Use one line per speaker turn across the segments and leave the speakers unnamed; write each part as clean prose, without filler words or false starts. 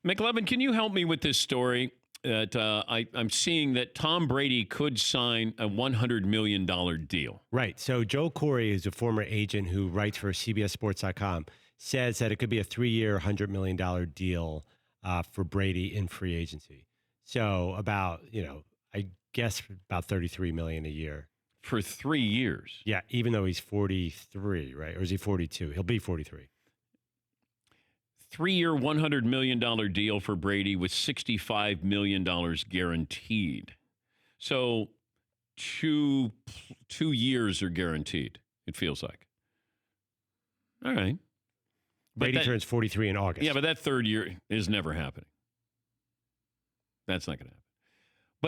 McLevin, can you help me with this story? That I'm seeing that Tom Brady could sign a $100 million deal.
Right. So Joe Corey is a former agent who writes for CBSSports.com, says that it could be a 3-year, $100 million deal for Brady in free agency. So about, I guess about $33 million a year.
For 3 years?
Yeah, even though he's 43, right? Or is he 42? He'll be 43.
3-year, $100 million deal for Brady with $65 million guaranteed. So two years are guaranteed, it feels like. All right.
Brady turns 43 in August.
Yeah, but that third year is never happening. That's not going to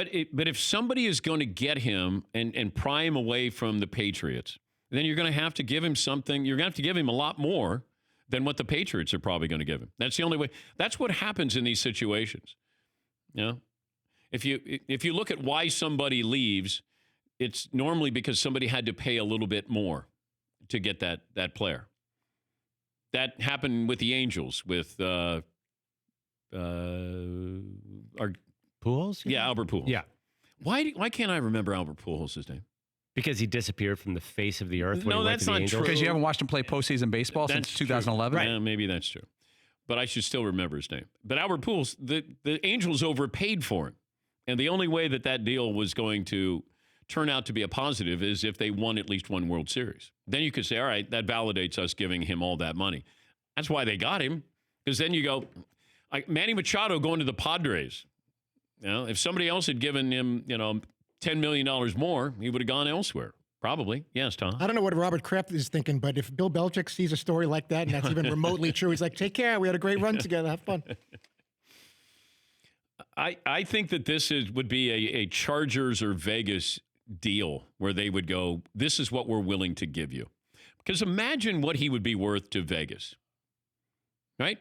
happen. But if somebody is going to get him and pry him away from the Patriots, then you're going to have to give him something. You're going to have to give him a lot more than what the Patriots are probably going to give him. That's the only way. That's what happens in these situations. If you look at why somebody leaves, it's normally because somebody had to pay a little bit more to get that player. That happened with the Angels with our
Pujols?
Yeah, Albert Pujols.
Yeah.
Why can't I remember Albert Pujols' name?
Because he disappeared from the face of the earth when
No,
he went
that's
to the
not
Angels?
true.
Because you haven't watched him play postseason baseball since 2011?
Right. Yeah, maybe that's true. But I should still remember his name. But Albert Pujols, the Angels overpaid for him. And the only way that deal was going to turn out to be a positive is if they won at least one World Series. Then you could say, all right, that validates us giving him all that money. That's why they got him. Because then you go, like Manny Machado going to the Padres. If somebody else had given him, $10 million more, he would have gone elsewhere. Probably. Yes, Tom.
I don't know what Robert Kraft is thinking, but if Bill Belichick sees a story like that and that's even remotely true, he's like, take care. We had a great run together. Have fun.
I think that this would be a Chargers or Vegas deal where they would go, this is what we're willing to give you. Because imagine what he would be worth to Vegas. Right?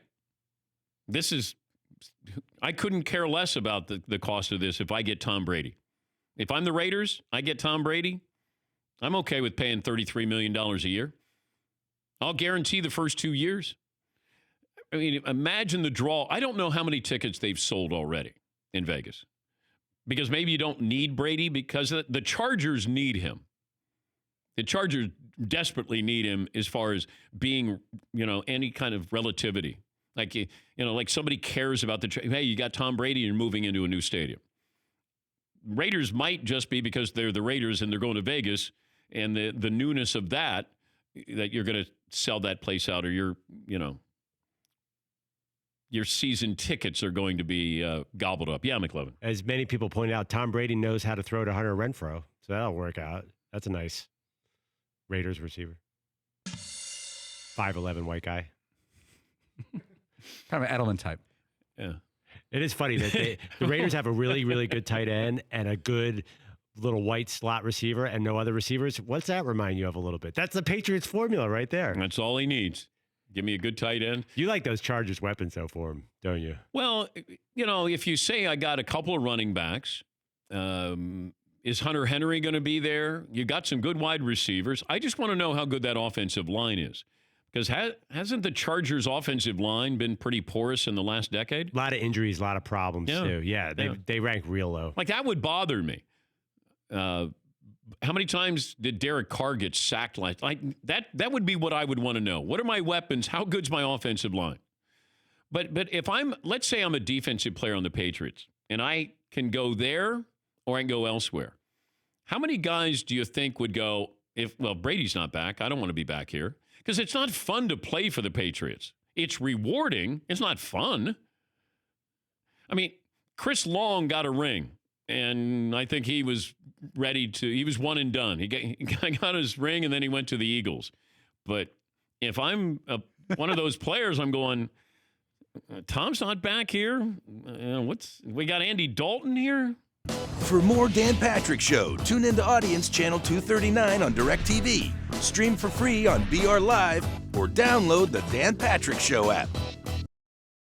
I couldn't care less about the cost of this if I get Tom Brady. If I'm the Raiders, I get Tom Brady, I'm okay with paying $33 million a year. I'll guarantee the first 2 years. I mean, imagine the draw. I don't know how many tickets they've sold already in Vegas. Because maybe you don't need Brady because the Chargers need him. The Chargers desperately need him as far as being, any kind of relativity. Like, like somebody cares about hey, you got Tom Brady, you're moving into a new stadium. Raiders might just be because they're the Raiders and they're going to Vegas and the newness of that you're going to sell that place out or your season tickets are going to be gobbled up. Yeah, McLevin.
As many people pointed out, Tom Brady knows how to throw to Hunter Renfrow, so that'll work out. That's a nice Raiders receiver. 5'11" white guy.
Kind of an Edelman type.
Yeah.
It is funny that the Raiders have a really, really good tight end and a good little white slot receiver and no other receivers. What's that remind you of a little bit? That's the Patriots formula right there.
That's all he needs. Give me a good tight end.
You like those Chargers weapons, though, for him, don't you?
Well, if you say I got a couple of running backs, is Hunter Henry going to be there? You got some good wide receivers. I just want to know how good that offensive line is. Because hasn't the Chargers' offensive line been pretty porous in the last decade?
A lot of injuries, a lot of problems, too. Yeah, they rank real low.
Like, that would bother me. How many times did Derek Carr get sacked? Like that would be what I would want to know. What are my weapons? How good's my offensive line? But if let's say I'm a defensive player on the Patriots, and I can go there or I can go elsewhere. How many guys do you think would go, Brady's not back, I don't want to be back here? Because it's not fun to play for the Patriots. It's rewarding. It's not fun. I mean, Chris Long got a ring, and I think he was he was one and done. He got his ring, and then he went to the Eagles. But if I'm one of those players, I'm going, Tom's not back here? We got Andy Dalton here?
For more Dan Patrick Show, tune into Audience Channel 239 on DirecTV. Stream for free on BR Live or download the Dan Patrick Show app.